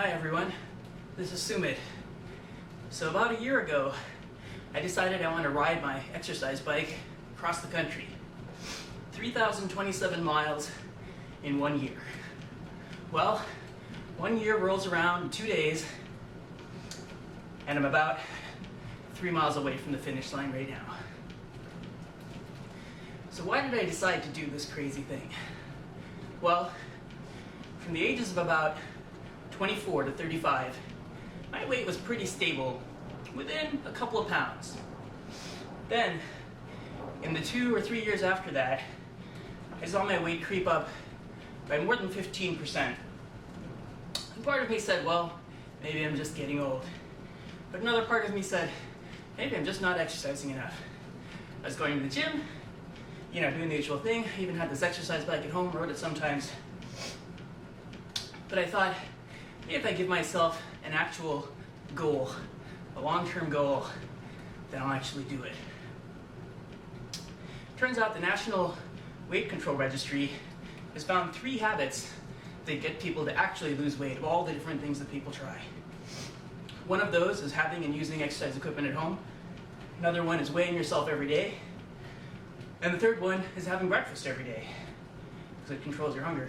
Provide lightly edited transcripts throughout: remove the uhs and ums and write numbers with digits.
Hi everyone, this is Sumit. So about a year ago, I decided I want to ride my exercise bike across the country. 3,027 miles in 1 year. Well, 1 year rolls around in 2 days, and I'm about 3 miles away from the finish line right now. So why did I decide to do this crazy thing? Well, from the ages of about 24 to 35, my weight was pretty stable, within a couple of pounds. Then, in the 2 or 3 years after that, I saw my weight creep up by more than 15%. And part of me said, well, maybe I'm just getting old. But another part of me said, maybe I'm just not exercising enough. I was going to the gym, doing the usual thing. I even had this exercise bike at home, rode it sometimes. But I thought, maybe if I give myself an actual goal, a long-term goal, then I'll actually do it. Turns out the National Weight Control Registry has found 3 habits that get people to actually lose weight of all the different things that people try. One of those is having and using exercise equipment at home. Another one is weighing yourself every day. And the third one is having breakfast every day, because it controls your hunger.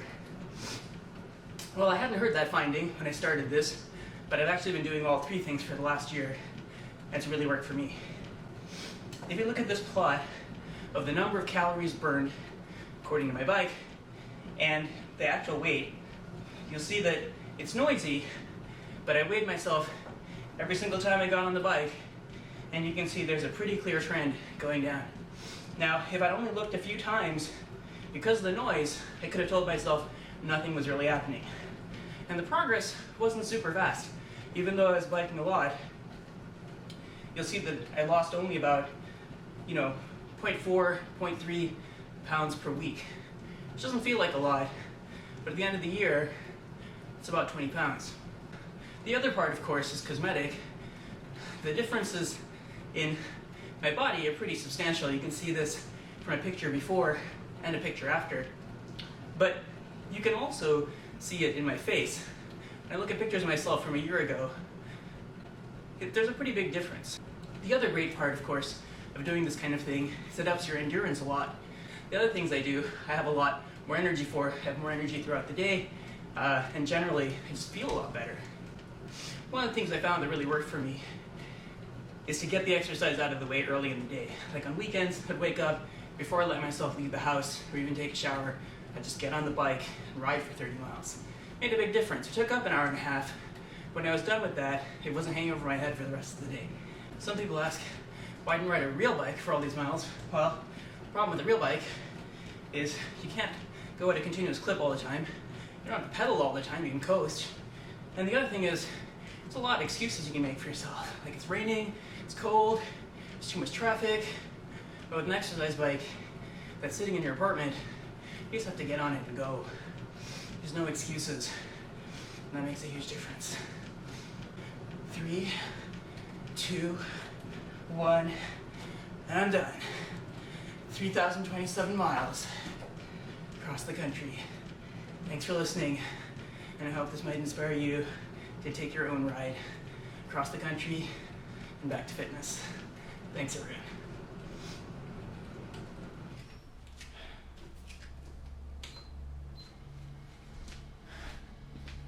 Well, I hadn't heard that finding when I started this, but I've actually been doing all 3 things for the last year, and it's really worked for me. If you look at this plot of the number of calories burned according to my bike and the actual weight, you'll see that it's noisy, but I weighed myself every single time I got on the bike, and you can see there's a pretty clear trend going down. Now, if I'd only looked a few times, because of the noise, I could have told myself nothing was really happening. And the progress wasn't super fast. Even though I was biking a lot, you'll see that I lost only about, 0.4, 0.3 pounds per week. Which doesn't feel like a lot, but at the end of the year, it's about 20 pounds. The other part, of course, is cosmetic. The differences in my body are pretty substantial. You can see this from a picture before and a picture after. But you can also see it in my face. When I look at pictures of myself from a year ago, there's a pretty big difference. The other great part, of course, of doing this kind of thing is it ups your endurance a lot. The other things I do, I have a lot more energy for, have more energy throughout the day, and generally, I just feel a lot better. One of the things I found that really worked for me is to get the exercise out of the way early in the day. Like on weekends, I'd wake up, before I let myself leave the house or even take a shower, I'd just get on the bike and ride for 30 miles. Made a big difference. It took up an hour and a half. When I was done with that, it wasn't hanging over my head for the rest of the day. Some people ask, why didn't you ride a real bike for all these miles? Well, the problem with the real bike is you can't go at a continuous clip all the time. You don't have to pedal all the time, you can coast. And the other thing is, there's a lot of excuses you can make for yourself. Like it's raining, it's cold, there's too much traffic. But with an exercise bike that's sitting in your apartment, you just have to get on it and go. There's no excuses. And that makes a huge difference. 3, 2, 1, and I'm done. 3,027 miles across the country. Thanks for listening, and I hope this might inspire you to take your own ride across the country and back to fitness. Thanks, everyone.